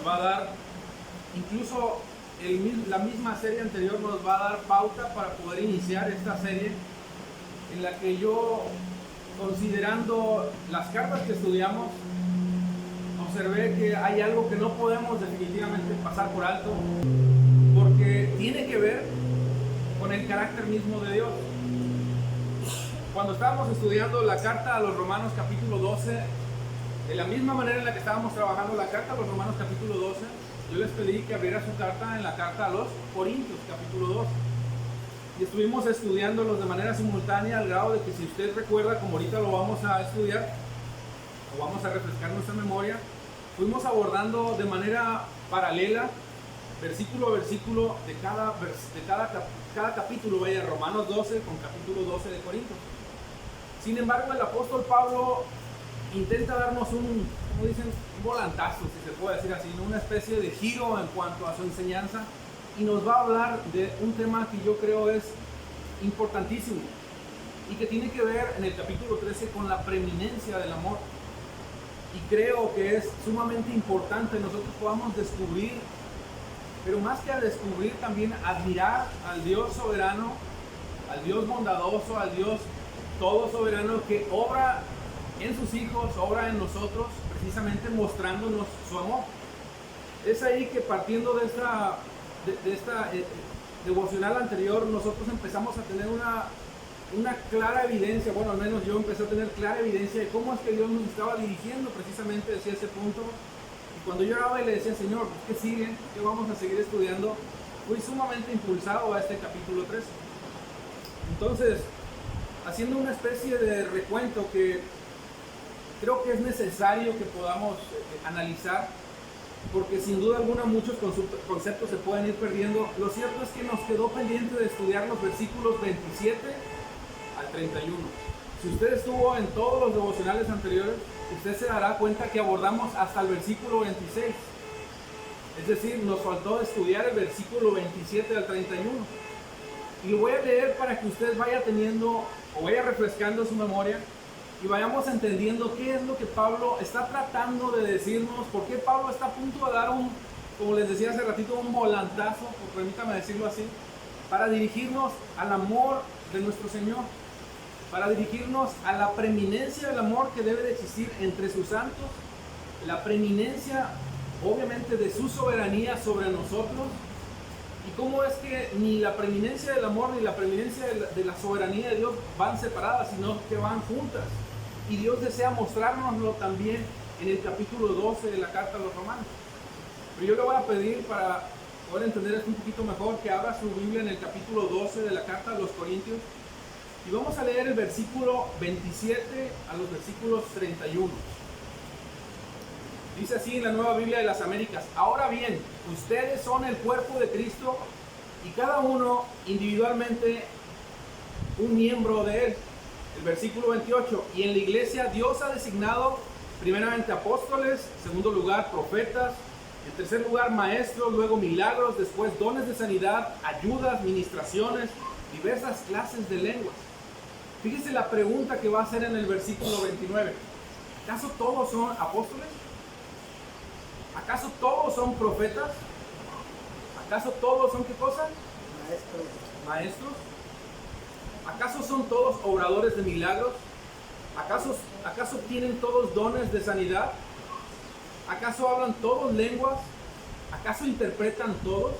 nos va a dar, incluso la misma serie anterior nos va a dar pauta para poder iniciar esta serie en la que yo, considerando las cartas que estudiamos, observé que hay algo que no podemos definitivamente pasar por alto, porque tiene que ver con el carácter mismo de Dios. Cuando estábamos estudiando la carta a los Romanos capítulo 12, de la misma manera en la que estábamos trabajando la carta a los Romanos capítulo 12, yo les pedí que abriera su carta en la carta a los Corintios capítulo 12. Y estuvimos estudiándolos de manera simultánea, al grado de que, si usted recuerda, como ahorita lo vamos a estudiar, o vamos a refrescar nuestra memoria, fuimos abordando de manera paralela, versículo a versículo, de cada capítulo, vaya, Romanos 12 con capítulo 12 de Corintios. Sin embargo, el apóstol Pablo intenta darnos un volantazo, si se puede decir así, una especie de giro en cuanto a su enseñanza, y nos va a hablar de un tema que yo creo es importantísimo y que tiene que ver en el capítulo 13 con la preeminencia del amor. Y creo que es sumamente importante nosotros podamos descubrir, pero más que a descubrir, también admirar al Dios soberano, al Dios bondadoso, al Dios todo soberano, que obra en sus hijos, obra en nosotros, precisamente mostrándonos su amor. Es ahí que, partiendo de esta devocional anterior, nosotros empezamos a tener una clara evidencia, bueno, al menos yo empecé a tener clara evidencia de cómo es que Dios nos estaba dirigiendo precisamente hacia ese punto. Y cuando yo oraba y le decía, Señor, ¿qué sigue? ¿Qué vamos a seguir estudiando? Fui sumamente impulsado a este capítulo 13. Entonces, haciendo una especie de recuento que creo que es necesario que podamos analizar, porque sin duda alguna muchos conceptos se pueden ir perdiendo. Lo cierto es que nos quedó pendiente de estudiar los versículos 27 al 31. Si usted estuvo en todos los devocionales anteriores, usted se dará cuenta que abordamos hasta el versículo 26. Es decir, nos faltó estudiar el versículo 27 al 31. Y lo voy a leer para que usted vaya teniendo o vaya refrescando su memoria y vayamos entendiendo qué es lo que Pablo está tratando de decirnos, por qué Pablo está a punto de dar como les decía hace ratito, un volantazo, permítame decirlo así, para dirigirnos al amor de nuestro Señor, para dirigirnos a la preeminencia del amor que debe de existir entre sus santos, la preeminencia obviamente de su soberanía sobre nosotros, y cómo es que ni la preeminencia del amor ni la preeminencia de la soberanía de Dios van separadas, sino que van juntas. Y Dios desea mostrárnoslo también en el capítulo 12 de la carta a los Romanos. Pero yo le voy a pedir, para poder entender esto un poquito mejor, que abra su Biblia en el capítulo 12 de la carta a los Corintios, y vamos a leer el versículo 27 a los versículos 31. Dice así en la Nueva Biblia de las Américas: ahora bien, ustedes son el cuerpo de Cristo y cada uno individualmente un miembro de él. El versículo 28: y en la iglesia Dios ha designado primeramente apóstoles, en segundo lugar profetas, en tercer lugar maestros, luego milagros, después dones de sanidad, ayudas, ministraciones, diversas clases de lenguas. Fíjese la pregunta que va a hacer en el versículo 29. ¿Acaso todos son apóstoles? ¿Acaso todos son profetas? ¿Acaso todos son qué cosa? Maestros. ¿Acaso son todos obradores de milagros? ¿Acaso tienen todos dones de sanidad? ¿Acaso hablan todos lenguas? ¿Acaso interpretan todos?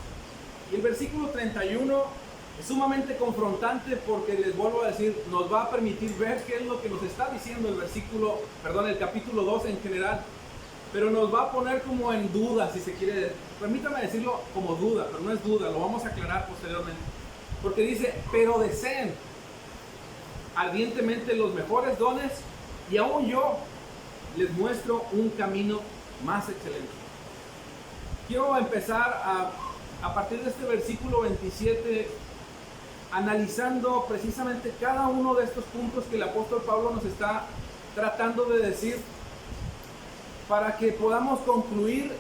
Y el versículo 31 es sumamente confrontante, porque les vuelvo a decir, nos va a permitir ver qué es lo que nos está diciendo el capítulo 12 en general. Pero nos va a poner como en duda, si se quiere, permítame decirlo como duda, pero no es duda, lo vamos a aclarar posteriormente. Porque dice, pero deseen ardientemente los mejores dones, y aún yo les muestro un camino más excelente. Quiero empezar a partir de este versículo 27, analizando precisamente cada uno de estos puntos que el apóstol Pablo nos está tratando de decir, para que podamos concluir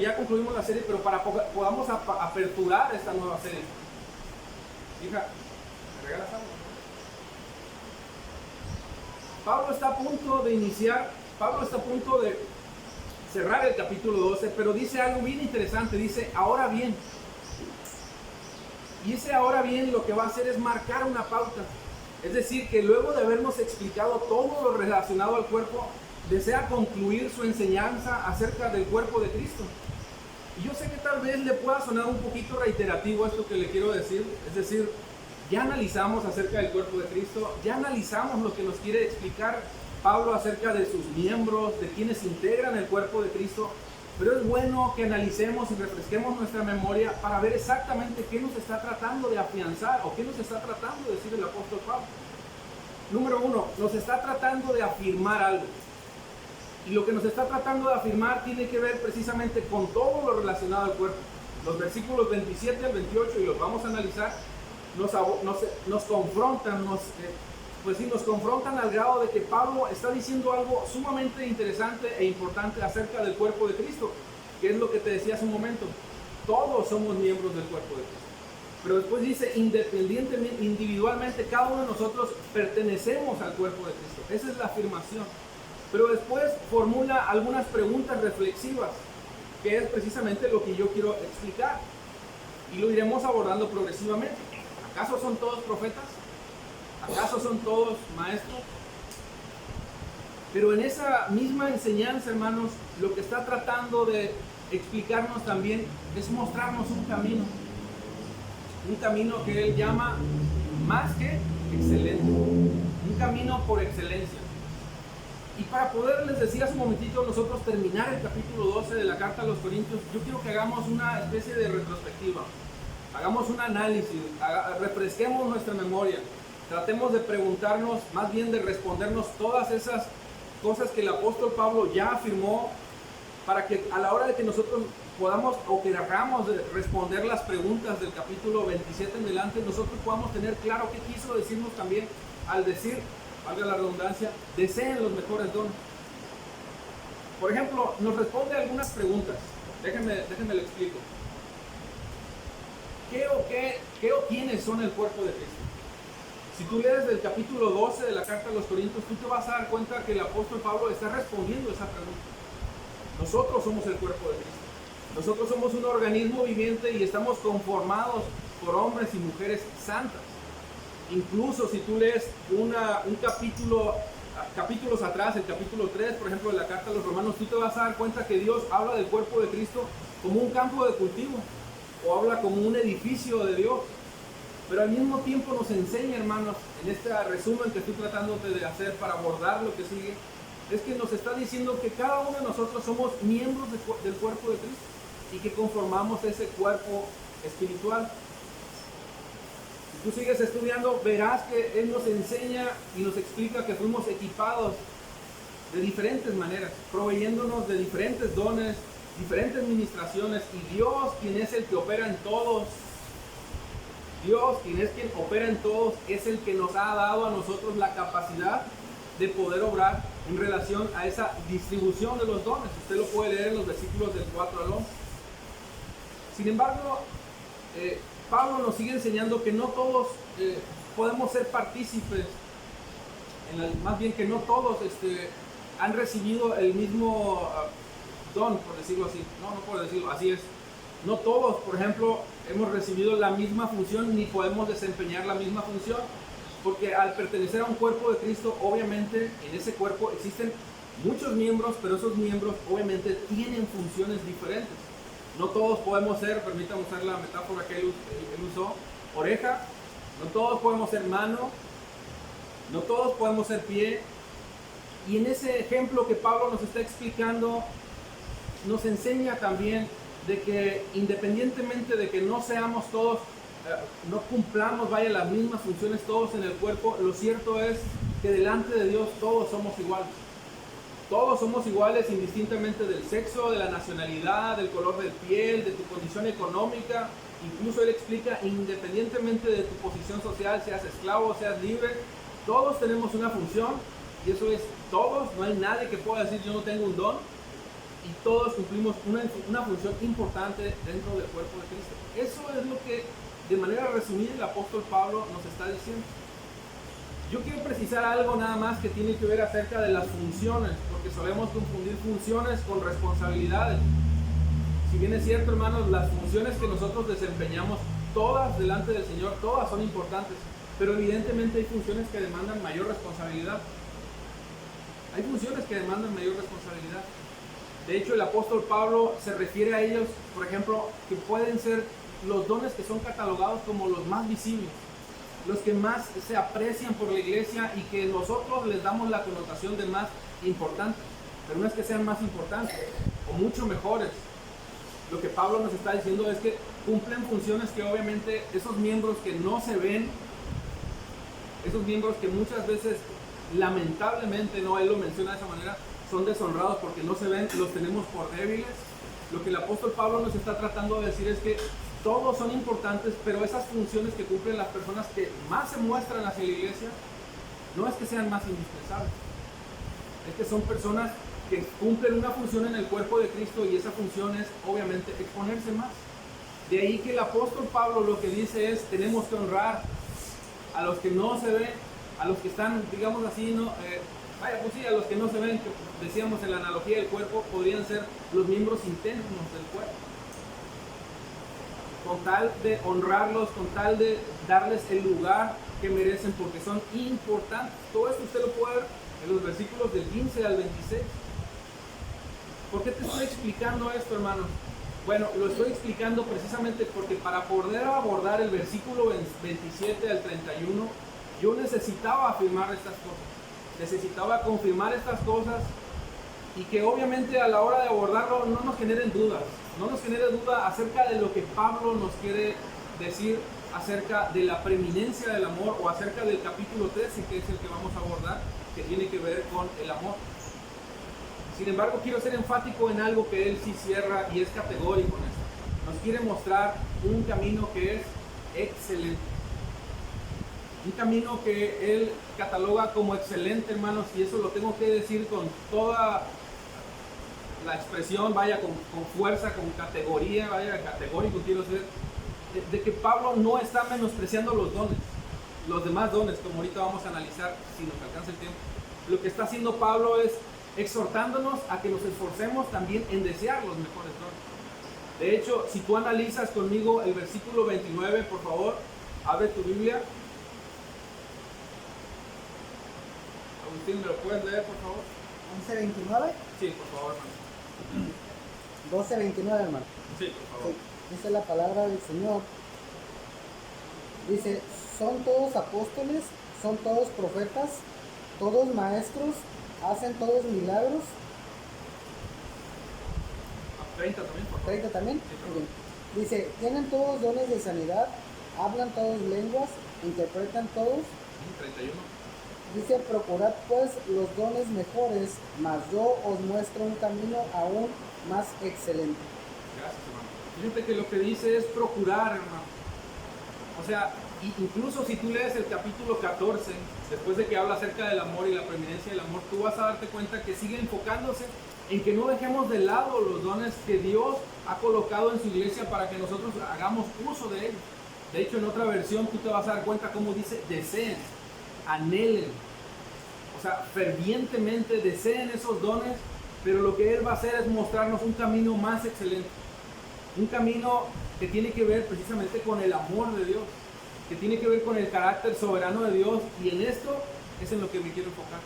ya concluimos la serie, pero para podamos aperturar esta nueva serie. Hija, ¿me regalas algo? Pablo está a punto de cerrar el capítulo 12, pero dice algo bien interesante, dice, ahora bien. Y ese ahora bien lo que va a hacer es marcar una pauta. Es decir, que luego de habernos explicado todo lo relacionado al cuerpo, desea concluir su enseñanza acerca del cuerpo de Cristo. Y yo sé que tal vez le pueda sonar un poquito reiterativo esto que le quiero decir. Es decir, ya analizamos acerca del cuerpo de Cristo, ya analizamos lo que nos quiere explicar Pablo acerca de sus miembros, de quienes integran el cuerpo de Cristo. Pero es bueno que analicemos y refresquemos nuestra memoria para ver exactamente qué nos está tratando de afianzar o qué nos está tratando de decir el apóstol Pablo. Número uno, nos está tratando de afirmar algo. Y lo que nos está tratando de afirmar tiene que ver precisamente con todo lo relacionado al cuerpo. Los versículos 27 al 28, y los vamos a analizar, nos confrontan, nos confrontan al grado de que Pablo está diciendo algo sumamente interesante e importante acerca del cuerpo de Cristo, que es lo que te decía hace un momento. Todos somos miembros del cuerpo de Cristo. Pero después dice, independientemente, individualmente, cada uno de nosotros pertenecemos al cuerpo de Cristo. Esa es la afirmación. Pero después formula algunas preguntas reflexivas, que es precisamente lo que yo quiero explicar. Y lo iremos abordando progresivamente. ¿Acaso son todos profetas? ¿Acaso son todos maestros? Pero en esa misma enseñanza, hermanos, lo que está tratando de explicarnos también es mostrarnos un camino. Un camino que él llama más que excelente. Un camino por excelencia. Y para poder, les decía hace un momentito, nosotros terminar el capítulo 12 de la carta a los Corintios, yo quiero que hagamos una especie de retrospectiva. Hagamos un análisis, refresquemos nuestra memoria. Tratemos de preguntarnos, más bien de respondernos todas esas cosas que el apóstol Pablo ya afirmó, para que a la hora de que nosotros podamos o queramos responder las preguntas del capítulo 27 en adelante, nosotros podamos tener claro qué quiso decirnos también al decir, valga la redundancia, deseen los mejores dones. Por ejemplo, nos responde algunas preguntas. Déjenme lo explico. ¿Qué o quiénes son el cuerpo de Cristo? Si tú lees del capítulo 12 de la carta a los Corintios, tú te vas a dar cuenta que el apóstol Pablo está respondiendo esa pregunta. Nosotros somos el cuerpo de Cristo. Nosotros somos un organismo viviente y estamos conformados por hombres y mujeres santas. Incluso si tú lees capítulos atrás, el capítulo 3, por ejemplo, de la carta a los Romanos, tú te vas a dar cuenta que Dios habla del cuerpo de Cristo como un campo de cultivo, o habla como un edificio de Dios. Pero al mismo tiempo nos enseña, hermanos, en este resumen que estoy tratando de hacer para abordar lo que sigue, es que nos está diciendo que cada uno de nosotros somos miembros del cuerpo de Cristo y que conformamos ese cuerpo espiritual. Si tú sigues estudiando, verás que Él nos enseña y nos explica que fuimos equipados de diferentes maneras, proveyéndonos de diferentes dones, diferentes ministraciones, y Dios, quien es el que opera en todos, Dios, quien opera en todos, es el que nos ha dado a nosotros la capacidad de poder obrar en relación a esa distribución de los dones. Usted lo puede leer en los versículos del 4 al 11. Sin embargo, Pablo nos sigue enseñando que no todos podemos ser partícipes, más bien que no todos han recibido el mismo don, por decirlo así. No puedo decirlo, así es. No todos, por ejemplo, hemos recibido la misma función ni podemos desempeñar la misma función, porque al pertenecer a un cuerpo de Cristo, obviamente en ese cuerpo existen muchos miembros, pero esos miembros obviamente tienen funciones diferentes. No todos podemos ser, permítame usar la metáfora que él usó, oreja. No todos podemos ser mano. No todos podemos ser pie. Y en ese ejemplo que Pablo nos está explicando, nos enseña también de que independientemente de que no seamos todos, no cumplamos, las mismas funciones todos en el cuerpo, lo cierto es que delante de Dios todos somos iguales. Todos somos iguales indistintamente del sexo, de la nacionalidad, del color de piel, de tu condición económica. Incluso él explica, independientemente de tu posición social, seas esclavo, seas libre, todos tenemos una función, y eso es todos. No hay nadie que pueda decir yo no tengo un don, y todos cumplimos una función importante dentro del cuerpo de Cristo. Eso es lo que de manera resumida el apóstol Pablo nos está diciendo. Yo quiero precisar algo nada más que tiene que ver acerca de las funciones, porque solemos confundir funciones con responsabilidades. Si bien es cierto, hermanos, las funciones que nosotros desempeñamos, todas delante del Señor, todas son importantes, pero evidentemente hay funciones que demandan mayor responsabilidad. Hay funciones que demandan mayor responsabilidad. De hecho, el apóstol Pablo se refiere a ellos, por ejemplo, que pueden ser los dones que son catalogados como los más visibles, los que más se aprecian por la iglesia y que nosotros les damos la connotación de más importantes, pero no es que sean más importantes o mucho mejores. Lo que Pablo nos está diciendo es que cumplen funciones que obviamente esos miembros que no se ven, esos miembros que muchas veces lamentablemente, no, él lo menciona de esa manera, son deshonrados porque no se ven, los tenemos por débiles. Lo que el apóstol Pablo nos está tratando de decir es que todos son importantes, pero esas funciones que cumplen las personas que más se muestran hacia la iglesia, no es que sean más indispensables, es que son personas que cumplen una función en el cuerpo de Cristo y esa función es obviamente exponerse más. De ahí que el apóstol Pablo lo que dice es, tenemos que honrar a los que no se ven, a los que están, digamos así, pues sí, a los que no se ven, que decíamos en la analogía del cuerpo, podrían ser los miembros internos del cuerpo. Con tal de honrarlos, con tal de darles el lugar que merecen, porque son importantes. Todo esto usted lo puede ver en los versículos del 15 al 26. ¿Por qué te estoy explicando esto, hermanos? Bueno, lo estoy explicando precisamente porque para poder abordar el versículo 27 al 31, yo necesitaba afirmar estas cosas. Necesitaba confirmar estas cosas y que obviamente a la hora de abordarlo no nos generen dudas. No nos genere duda acerca de lo que Pablo nos quiere decir acerca de la preeminencia del amor o acerca del capítulo 13, que es el que vamos a abordar, que tiene que ver con el amor. Sin embargo, quiero ser enfático en algo que él sí cierra y es categórico en esto. Nos quiere mostrar un camino que es excelente. Un camino que él cataloga como excelente, hermanos, y eso lo tengo que decir con toda la expresión, vaya, con fuerza, con categoría, vaya, categórico quiero ser, de que Pablo no está menospreciando los dones, los demás dones, como ahorita vamos a analizar si nos alcanza el tiempo. Lo que está haciendo Pablo es exhortándonos a que nos esforcemos también en desear los mejores dones. De hecho, si tú analizas conmigo el versículo 29, por favor, abre tu Biblia. Agustín, ¿me lo puedes leer, por favor? 11:29. Sí, por favor, hermano. 12:29, hermano. Sí, por favor. Sí, dice la palabra del Señor. Dice, son todos apóstoles, son todos profetas, todos maestros, hacen todos milagros. 30 también, por favor. 30 también. Sí, Muy bien. Dice, tienen todos dones de sanidad, hablan todos lenguas, interpretan todos. 31. Dice, procurad pues los dones mejores, mas yo os muestro un camino aún más excelente. Gracias, hermano. Fíjate que lo que dice es procurar, hermano. O sea, incluso si tú lees el capítulo 14, después de que habla acerca del amor y la preeminencia del amor, tú vas a darte cuenta que sigue enfocándose en que no dejemos de lado los dones que Dios ha colocado en su iglesia para que nosotros hagamos uso de ellos. De hecho, en otra versión tú te vas a dar cuenta cómo dice, deseen, anhelen, o sea, fervientemente deseen esos dones, pero lo que Él va a hacer es mostrarnos un camino más excelente, un camino que tiene que ver precisamente con el amor de Dios, que tiene que ver con el carácter soberano de Dios, y en esto es en lo que me quiero enfocar,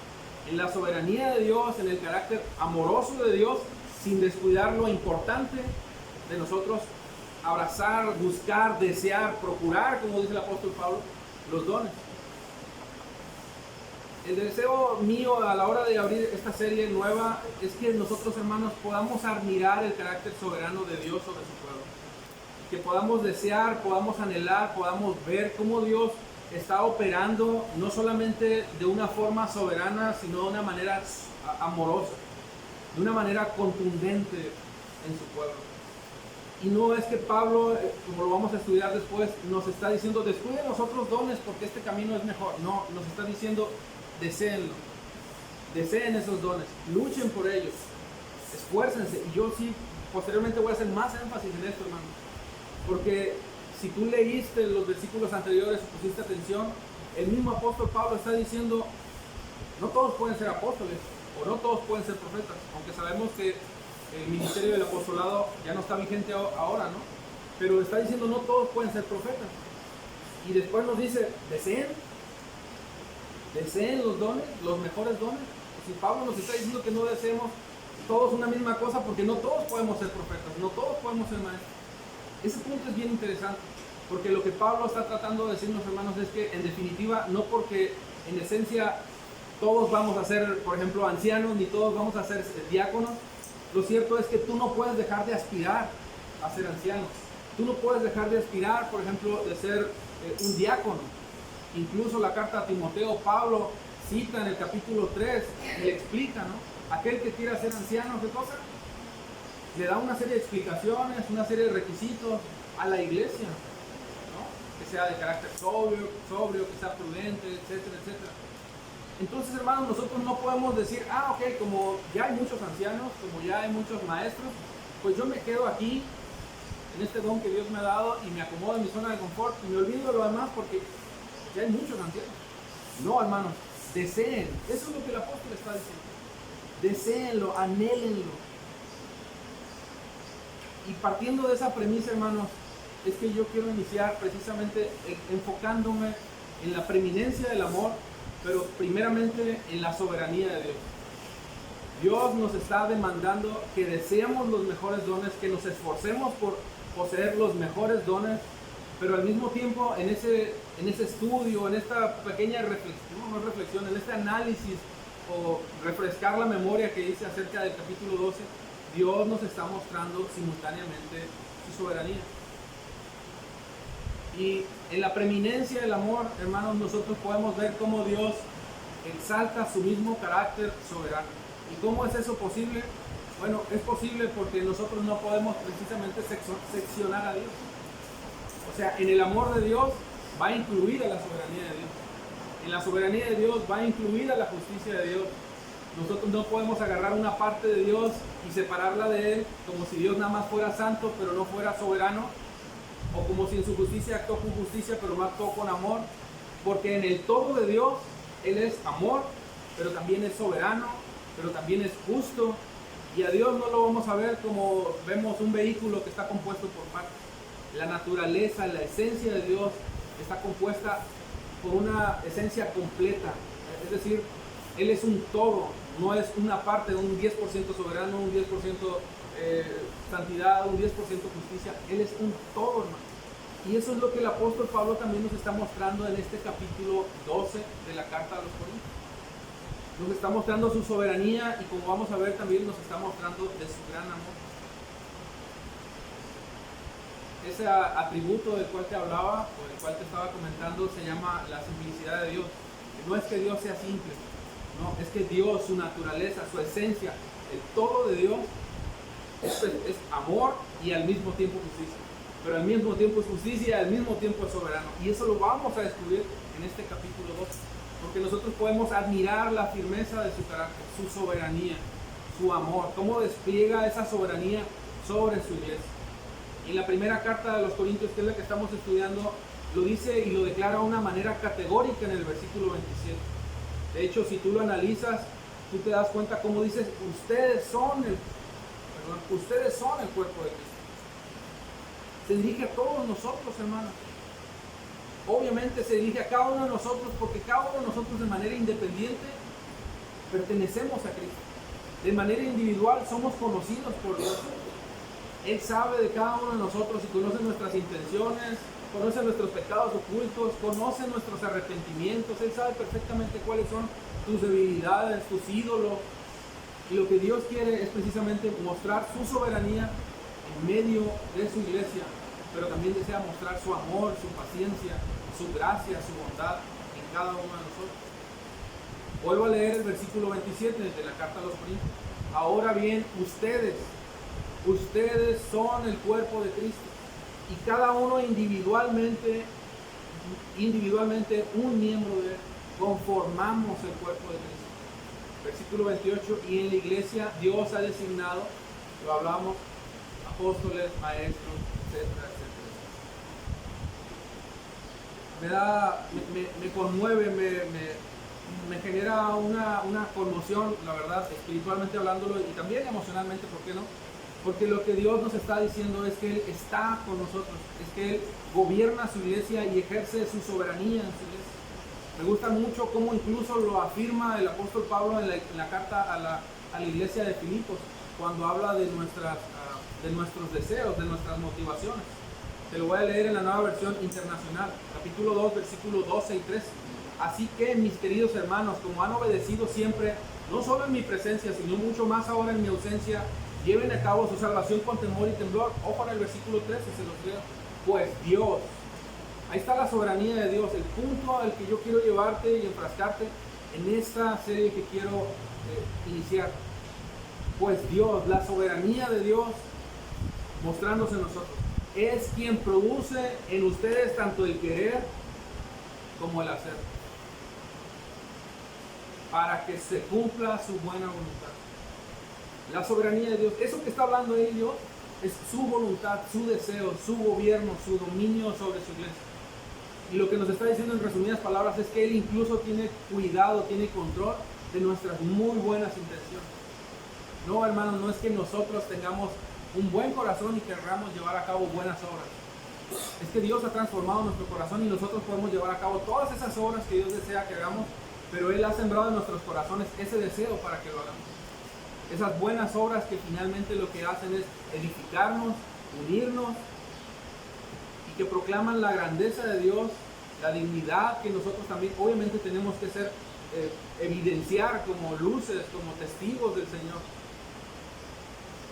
en la soberanía de Dios, en el carácter amoroso de Dios, sin descuidar lo importante de nosotros abrazar, buscar, desear, procurar, como dice el apóstol Pablo, los dones. El deseo mío a la hora de abrir esta serie nueva es que nosotros, hermanos, podamos admirar el carácter soberano de Dios sobre su pueblo. Que podamos desear, podamos anhelar, podamos ver cómo Dios está operando no solamente de una forma soberana, sino de una manera amorosa, de una manera contundente en su pueblo. Y no es que Pablo, como lo vamos a estudiar después, nos está diciendo descuiden los otros dones porque este camino es mejor. No, nos está diciendo deséenlo, deseen esos dones, luchen por ellos, esfuércense. Y yo sí, posteriormente voy a hacer más énfasis en esto, hermano, porque si tú leíste los versículos anteriores o pusiste atención, el mismo apóstol Pablo está diciendo, no todos pueden ser apóstoles, o no todos pueden ser profetas, aunque sabemos que el ministerio del apostolado ya no está vigente ahora, ¿no? Pero está diciendo, no todos pueden ser profetas. Y después nos dice, deseen los dones, los mejores dones. Si Pablo nos está diciendo que no deseemos todos una misma cosa, porque no todos podemos ser profetas, no todos podemos ser maestros. Ese punto es bien interesante, porque lo que Pablo está tratando de decirnos, hermanos, es que en definitiva, no porque en esencia todos vamos a ser, por ejemplo, ancianos, ni todos vamos a ser diáconos, lo cierto es que tú no puedes dejar de aspirar a ser anciano. Tú no puedes dejar de aspirar, por ejemplo, de ser un diácono. Incluso la carta a Timoteo, Pablo cita en el capítulo 3 y le explica, ¿no? Aquel que quiera ser anciano, ¿qué cosa? Le da una serie de explicaciones, una serie de requisitos a la iglesia, ¿no? Que sea de carácter sobrio, que sea prudente, etcétera, etcétera. Entonces, hermanos, nosotros no podemos decir, ok, como ya hay muchos ancianos, como ya hay muchos maestros, pues yo me quedo aquí en este don que Dios me ha dado y me acomodo en mi zona de confort y me olvido de lo demás porque ya hay muchos ancianos. No, hermanos, deseen. Eso es lo que el apóstol está diciendo. Deséenlo, anhélenlo. Y partiendo de esa premisa, hermanos, es que yo quiero iniciar precisamente enfocándome en la preeminencia del amor, pero primeramente en la soberanía de Dios. Dios nos está demandando que deseemos los mejores dones, que nos esforcemos por poseer los mejores dones, pero al mismo tiempo en ese estudio, en esta pequeña reflexión, en este análisis o refrescar la memoria que hice acerca del capítulo 12, Dios nos está mostrando simultáneamente su soberanía. Y en la preeminencia del amor, hermanos, nosotros podemos ver cómo Dios exalta su mismo carácter soberano. ¿Y cómo es eso posible? Bueno, es posible porque nosotros no podemos precisamente seccionar a Dios. O sea, en el amor de Dios va incluida la soberanía de Dios. En la soberanía de Dios va incluida la justicia de Dios. Nosotros no podemos agarrar una parte de Dios y separarla de Él como si Dios nada más fuera santo pero no fuera soberano, o como si en su justicia actuó con justicia pero no actuó con amor, porque en el todo de Dios Él es amor, pero también es soberano, pero también es justo, y a Dios no lo vamos a ver como vemos un vehículo que está compuesto por partes. La naturaleza, la esencia de Dios está compuesta por una esencia completa, es decir, Él es un todo, no es una parte, un 10% soberano, un 10% santidad, un 10% justicia. Él es un todo, hermano. Y eso es lo que el apóstol Pablo también nos está mostrando en este capítulo 12 de la carta a los Corintios. Nos está mostrando su soberanía y, como vamos a ver, también nos está mostrando de su gran amor. Ese atributo del cual te hablaba, o del cual te estaba comentando, se llama la simplicidad de Dios. No es que Dios sea simple, no, es que Dios, su naturaleza, su esencia, el todo de Dios es amor y al mismo tiempo justicia. Pero al mismo tiempo es justicia y al mismo tiempo es soberano. Y eso lo vamos a descubrir en este capítulo 2. Porque nosotros podemos admirar la firmeza de su carácter, su soberanía, su amor, cómo despliega esa soberanía sobre su iglesia. Y en la primera carta de los Corintios, que es la que estamos estudiando, lo dice y lo declara de una manera categórica en el versículo 27. De hecho, si tú lo analizas, tú te das cuenta cómo dices, ustedes son el cuerpo de Cristo. Se dirige a todos nosotros, hermanos. Obviamente se dirige a cada uno de nosotros, porque cada uno de nosotros de manera independiente pertenecemos a Cristo. De manera individual somos conocidos por Dios. Él sabe de cada uno de nosotros y conoce nuestras intenciones, conoce nuestros pecados ocultos, conoce nuestros arrepentimientos. Él sabe perfectamente cuáles son tus debilidades, tus ídolos. Y lo que Dios quiere es precisamente mostrar su soberanía en medio de su iglesia, pero también desea mostrar su amor, su paciencia, su gracia, su bondad en cada uno de nosotros. Vuelvo a leer el versículo 27 de la carta a los Corintios. Ahora bien, ustedes son el cuerpo de Cristo, y cada uno individualmente un miembro de él. Conformamos el cuerpo de Cristo. Versículo 28, y en la iglesia Dios ha designado, lo hablamos, apóstoles, maestros, etcétera, etcétera. me conmueve, me genera una conmoción, la verdad, espiritualmente hablándolo y también emocionalmente, ¿por qué no? Porque lo que Dios nos está diciendo es que Él está con nosotros, es que Él gobierna su iglesia y ejerce su soberanía en su iglesia. Me gusta mucho cómo incluso lo afirma el apóstol Pablo en la carta a la iglesia de Filipos, cuando habla de nuestros deseos, de nuestras motivaciones. Te lo voy a leer en la Nueva Versión Internacional, capítulo 2, versículos 12 y 13. Así que, mis queridos hermanos, como han obedecido siempre, no solo en mi presencia, sino mucho más ahora en mi ausencia, lleven a cabo su salvación con temor y temblor. Ojo en el versículo 13, se los leo. Pues Dios, ahí está la soberanía de Dios, el punto al que yo quiero llevarte y enfrascarte en esta serie que quiero iniciar. Pues Dios, la soberanía de Dios mostrándose en nosotros, es quien produce en ustedes tanto el querer como el hacer, para que se cumpla su buena voluntad. La soberanía de Dios, eso que está hablando ahí Dios, es su voluntad, su deseo, su gobierno, su dominio sobre su iglesia. Y lo que nos está diciendo en resumidas palabras es que Él incluso tiene cuidado, tiene control de nuestras muy buenas intenciones. No, hermanos, no es que nosotros tengamos un buen corazón y querramos llevar a cabo buenas obras. Es que Dios ha transformado nuestro corazón y nosotros podemos llevar a cabo todas esas obras que Dios desea que hagamos, pero Él ha sembrado en nuestros corazones ese deseo para que lo hagamos. Esas buenas obras que finalmente lo que hacen es edificarnos, unirnos y que proclaman la grandeza de Dios, la dignidad que nosotros también obviamente tenemos que ser, evidenciar como luces, como testigos del Señor.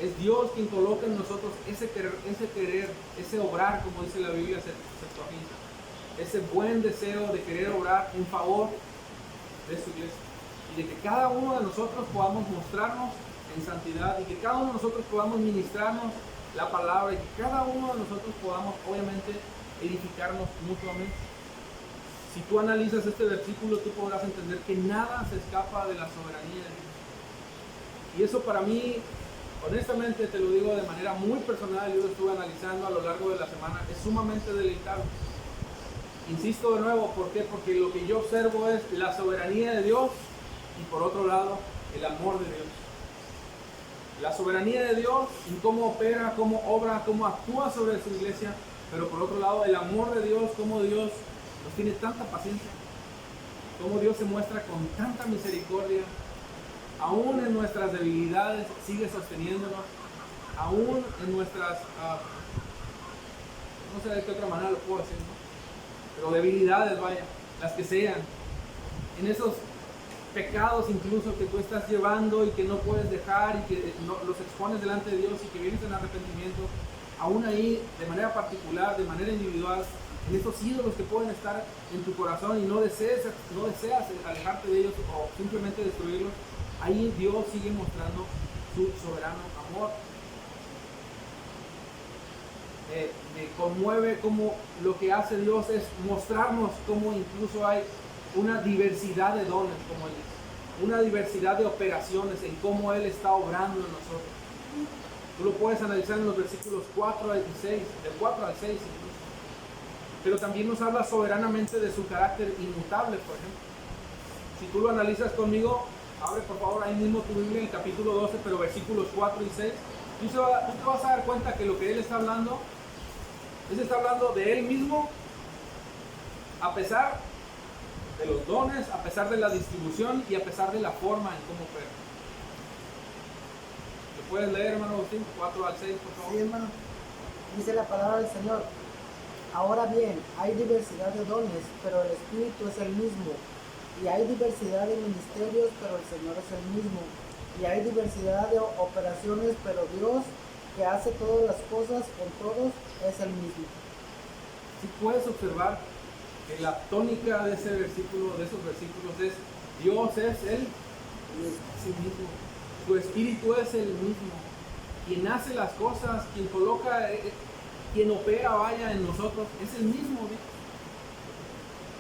Es Dios quien coloca en nosotros ese querer, ese obrar, como dice la Biblia Septuaginta, ese buen deseo de querer obrar en favor de su iglesia. Y de que cada uno de nosotros podamos mostrarnos en santidad y que cada uno de nosotros podamos ministrarnos la palabra y que cada uno de nosotros podamos obviamente edificarnos mutuamente. Si tú analizas este versículo, tú podrás entender que nada se escapa de la soberanía de Dios. Y eso para mí, honestamente te lo digo de manera muy personal, yo lo estuve analizando a lo largo de la semana, es sumamente delicado. Insisto de nuevo, ¿por qué? Porque lo que yo observo es la soberanía de Dios y por otro lado, el amor de Dios. La soberanía de Dios en cómo opera, cómo obra, cómo actúa sobre su iglesia, pero por otro lado, el amor de Dios, cómo Dios nos tiene tanta paciencia, cómo Dios se muestra con tanta misericordia, aún en nuestras debilidades sigue sosteniéndonos, aún en nuestras, no sé de qué otra manera lo puedo decir, ¿no? Pero debilidades, vaya, las que sean, en esos pecados incluso que tú estás llevando y que no puedes dejar y que no, los expones delante de Dios y que vienes en arrepentimiento, aún ahí, de manera particular, de manera individual, en esos ídolos que pueden estar en tu corazón y no deseas alejarte de ellos o simplemente destruirlos, ahí Dios sigue mostrando su soberano amor. Me conmueve como lo que hace Dios es mostrarnos cómo incluso hay una diversidad de dones, como Él dice, una diversidad de operaciones en cómo Él está obrando en nosotros. Tú lo puedes analizar en los versículos 4 al 6, del 4 al 6 incluso. Pero también nos habla soberanamente de su carácter inmutable, por ejemplo. Si tú lo analizas conmigo, abre por favor ahí mismo tu Biblia en el capítulo 12, pero versículos 4 y 6. Tú te vas a dar cuenta que lo que Él está hablando de Él mismo, a pesar de los dones, a pesar de la distribución y a pesar de la forma en cómo opera. ¿Lo puedes leer, hermano Agustín? 4 al 6, por favor. Sí, hermano. Dice la palabra del Señor. Ahora bien, hay diversidad de dones, pero el Espíritu es el mismo. Y hay diversidad de ministerios, pero el Señor es el mismo. Y hay diversidad de operaciones, pero Dios, que hace todas las cosas en todos, es el mismo. Si puedes observar que la tónica de ese versículo, de esos versículos es Dios es Él sí mismo. Su Espíritu es el mismo. Quien hace las cosas, quien coloca, quien opera, vaya, en nosotros, es el mismo Dios.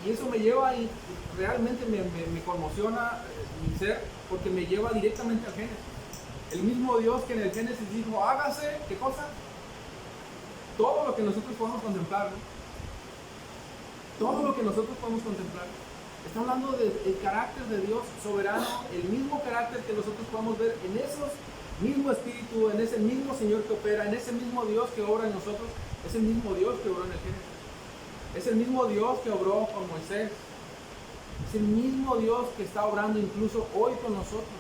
Y eso me lleva y realmente me conmociona mi ser, porque me lleva directamente al Génesis. El mismo Dios que en el Génesis dijo, hágase, ¿qué cosa? Todo lo que nosotros podemos contemplar, ¿no? todo lo que nosotros podemos contemplar. Está hablando del carácter de Dios soberano, el mismo carácter que nosotros podemos ver en esos mismo espíritu, en ese mismo Señor que opera, en ese mismo Dios que obra en nosotros. Es el mismo Dios que obró en el Génesis. Es el mismo Dios que obró con Moisés. Es el mismo Dios que está obrando incluso hoy con nosotros.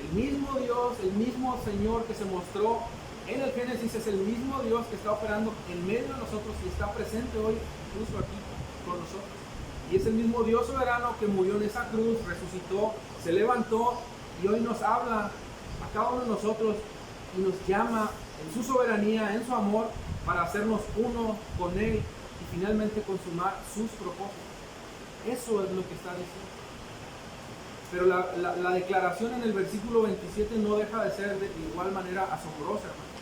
El mismo Dios, el mismo Señor que se mostró en el Génesis es el mismo Dios que está operando en medio de nosotros y está presente hoy incluso aquí con nosotros. Y es el mismo Dios soberano que murió en esa cruz, resucitó, se levantó y hoy nos habla a cada uno de nosotros y nos llama en su soberanía, en su amor, para hacernos uno con Él y finalmente consumar sus propósitos. Eso es lo que está diciendo. Pero la declaración en el versículo 27 no deja de ser de igual manera asombrosa, hermano.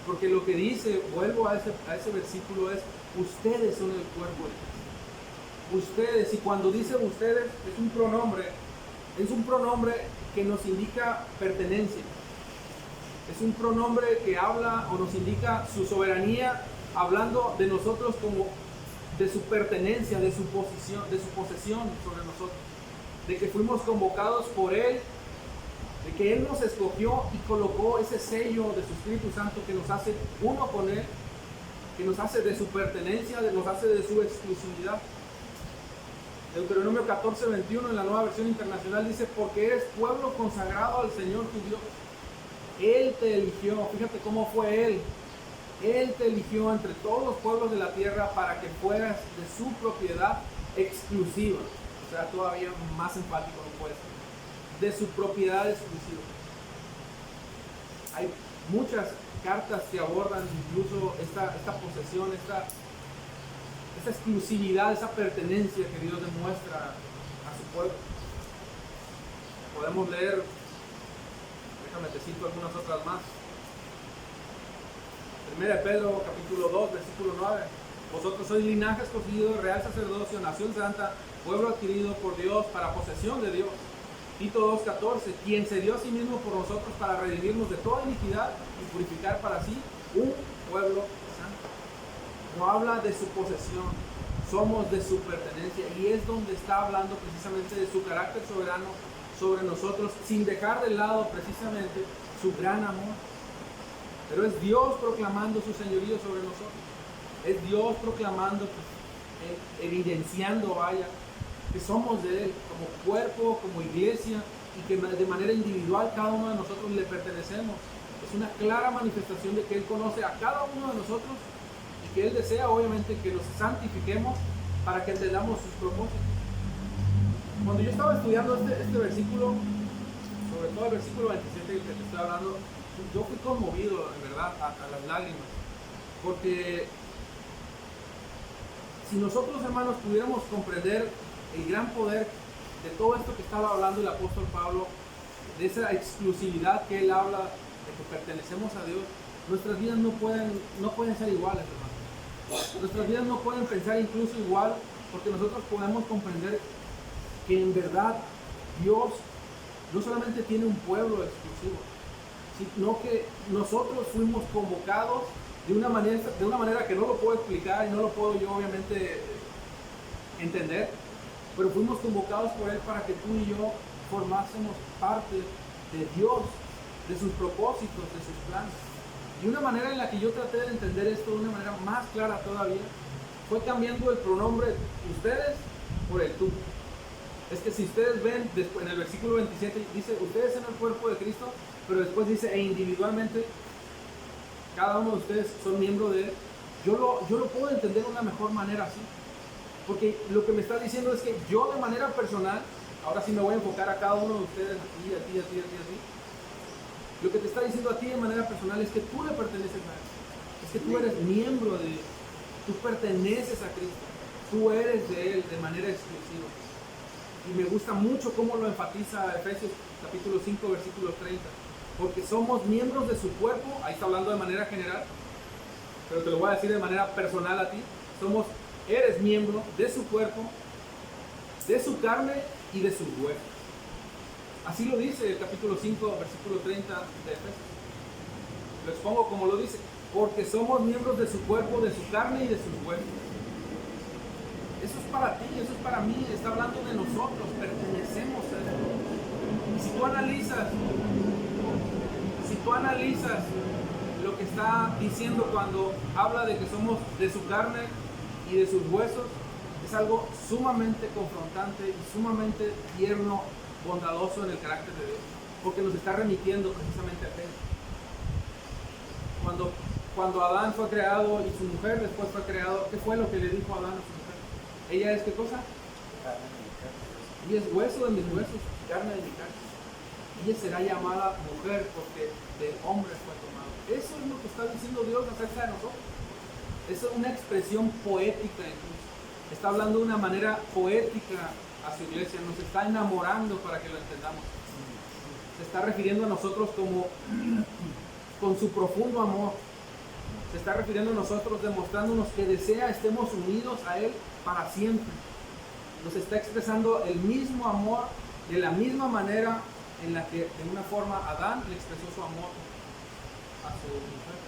Porque lo que dice, vuelvo a ese versículo, es: ustedes son el cuerpo de Cristo. Ustedes, y cuando dice ustedes, es un pronombre que nos indica pertenencia. Es un pronombre que habla o nos indica su soberanía, hablando de nosotros como de su pertenencia, de su posesión sobre nosotros. De que fuimos convocados por Él, de que Él nos escogió y colocó ese sello de su Espíritu Santo que nos hace uno con Él, que nos hace de su pertenencia, nos hace de su exclusividad. Deuteronomio 14:21 en la Nueva Versión Internacional dice: porque eres pueblo consagrado al Señor tu Dios. Él te eligió, fíjate cómo fue Él. Él te eligió entre todos los pueblos de la tierra para que fueras de su propiedad exclusiva. O sea, todavía más enfático no puede ser. De su propiedad exclusiva. Hay muchas cartas que abordan incluso esta posesión, esta exclusividad, esa pertenencia que Dios demuestra a su pueblo. Podemos leer, déjame te cito algunas otras más. 1 Pedro capítulo 2, versículo 9. Vosotros sois linaje escogido, real sacerdocio, nación santa, pueblo adquirido por Dios para posesión de Dios. Tito 2:14, quien se dio a sí mismo por nosotros para redimirnos de toda iniquidad y purificar para sí un pueblo santo. No habla de su posesión, somos de su pertenencia, y es donde está hablando precisamente de su carácter soberano sobre nosotros, sin dejar de lado precisamente su gran amor. Pero es Dios proclamando su señorío sobre nosotros. Es Dios proclamando, evidenciando, que somos de Él como cuerpo, como iglesia, y que de manera individual cada uno de nosotros le pertenecemos. Es una clara manifestación de que Él conoce a cada uno de nosotros y que Él desea obviamente que nos santifiquemos para que entendamos sus propósitos. Cuando yo estaba estudiando este versículo, sobre todo el versículo 27 del que te estoy hablando, yo fui conmovido, en verdad, a las lágrimas, porque si nosotros, hermanos, pudiéramos comprender el gran poder de todo esto que estaba hablando el apóstol Pablo, de esa exclusividad que él habla, de que pertenecemos a Dios, nuestras vidas no pueden ser iguales, hermanos. Nuestras vidas no pueden pensar incluso igual, porque nosotros podemos comprender que en verdad Dios no solamente tiene un pueblo exclusivo, sino que nosotros fuimos convocados de una manera que no lo puedo explicar y no lo puedo yo obviamente entender, pero fuimos convocados por Él para que tú y yo formásemos parte de Dios, de sus propósitos, de sus planes. Y una manera en la que yo traté de entender esto de una manera más clara todavía fue cambiando el pronombre ustedes por el tú. Es que si ustedes ven, después, en el versículo 27 dice, ustedes son el cuerpo de Cristo, pero después dice, e individualmente, cada uno de ustedes son miembros de Él. Yo lo puedo entender de una mejor manera así. Porque lo que me está diciendo es que yo de manera personal, ahora sí me voy a enfocar a cada uno de ustedes, a ti. Lo que te está diciendo a ti de manera personal es que tú le perteneces a Él. Es que tú eres miembro de Él. Tú perteneces a Cristo. Tú eres de Él de manera exclusiva. Y me gusta mucho cómo lo enfatiza Efesios capítulo 5, versículo 30. Porque somos miembros de su cuerpo, ahí está hablando de manera general, pero te lo voy a decir de manera personal a ti. Eres miembro de su cuerpo, de su carne y de sus huesos. Así lo dice el capítulo 5, versículo 30 de Efesios. Lo expongo como lo dice. Porque somos miembros de su cuerpo, de su carne y de sus huesos. Eso es para ti, eso es para mí, está hablando de nosotros, pertenecemos a Él. Y si tú analizas lo que está diciendo cuando habla de que somos de su carne y de sus huesos, es algo sumamente confrontante y sumamente tierno, bondadoso en el carácter de Dios, porque nos está remitiendo precisamente a Él. Cuando Adán fue creado y su mujer después fue creado, ¿qué fue lo que le dijo Adán a su mujer? Ella es, ¿qué cosa? Y es hueso de mis huesos, carne de mi carne. Ella será llamada mujer porque del hombre fue tomado. Eso es lo que está diciendo Dios acerca de nosotros. Es una expresión poética incluso. Está hablando de una manera poética a su iglesia. Nos está enamorando para que lo entendamos. Se está refiriendo a nosotros como con su profundo amor. Se está refiriendo a nosotros demostrándonos que desea estemos unidos a Él para siempre. Nos está expresando el mismo amor de la misma manera en la que de una forma Adán le expresó su amor a su mujer.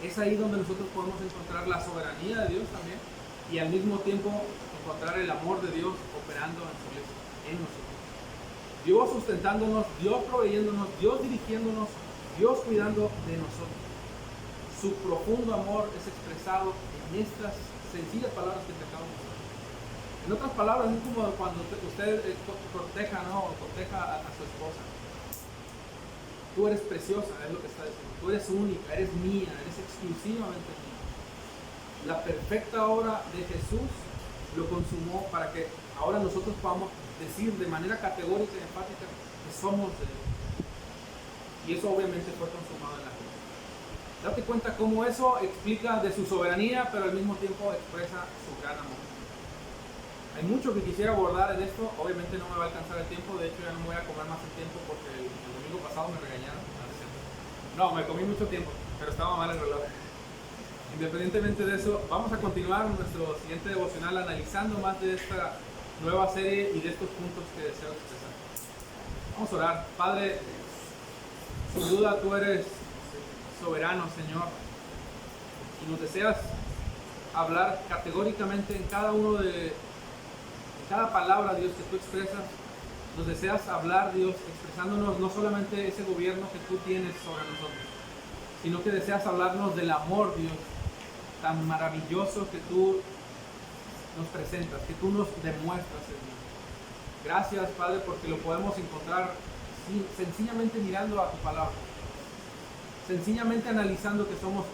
Es ahí donde nosotros podemos encontrar la soberanía de Dios también y al mismo tiempo encontrar el amor de Dios operando en su iglesia, en nosotros. Dios sustentándonos, Dios proveyéndonos, Dios dirigiéndonos, Dios cuidando de nosotros. Su profundo amor es expresado en estas sencillas palabras que te acabo de decir. En otras palabras, es como cuando usted corteja, ¿no? O corteja a su esposa. Tú eres preciosa, es lo que está diciendo. Tú eres única, eres mía, eres exclusivamente mía. La perfecta obra de Jesús lo consumó para que ahora nosotros podamos decir de manera categórica y enfática que somos de Él. Y eso obviamente fue consumado en la cruz. Date cuenta cómo eso explica de su soberanía, pero al mismo tiempo expresa su gran amor. Hay mucho que quisiera abordar en esto, obviamente no me va a alcanzar el tiempo, de hecho ya no me voy a comer más el tiempo porque el domingo pasado me regañaron. No, me comí mucho tiempo, pero estaba mal el reloj. Independientemente de eso, vamos a continuar nuestro siguiente devocional analizando más de esta nueva serie y de estos puntos que deseo expresar. Vamos a orar. Padre, sin duda tú eres soberano, Señor, y nos deseas hablar categóricamente en cada palabra, Dios, que tú expresas. Nos deseas hablar, Dios, expresándonos no solamente ese gobierno que tú tienes sobre nosotros, sino que deseas hablarnos del amor, Dios, tan maravilloso que tú nos presentas, que tú nos demuestras, Señor. Gracias, Padre, porque lo podemos encontrar sencillamente mirando a tu palabra, sencillamente analizando que somos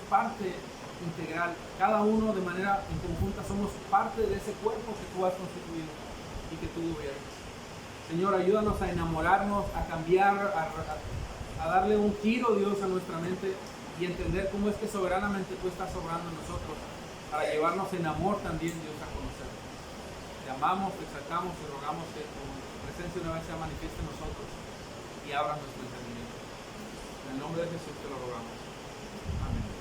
parte integral, cada uno de manera en conjunta somos parte de ese cuerpo que tú has constituido y que tú gobiernas. Señor, ayúdanos a enamorarnos, a cambiar, a darle un giro, Dios, a nuestra mente y entender cómo es que soberanamente tú estás obrando en nosotros para llevarnos en amor también, Dios, a conocer. Te amamos, te exaltamos y rogamos que tu presencia una vez sea manifiesta en nosotros y abra nuestro entendimiento. En el nombre de Jesús te lo rogamos. Amén.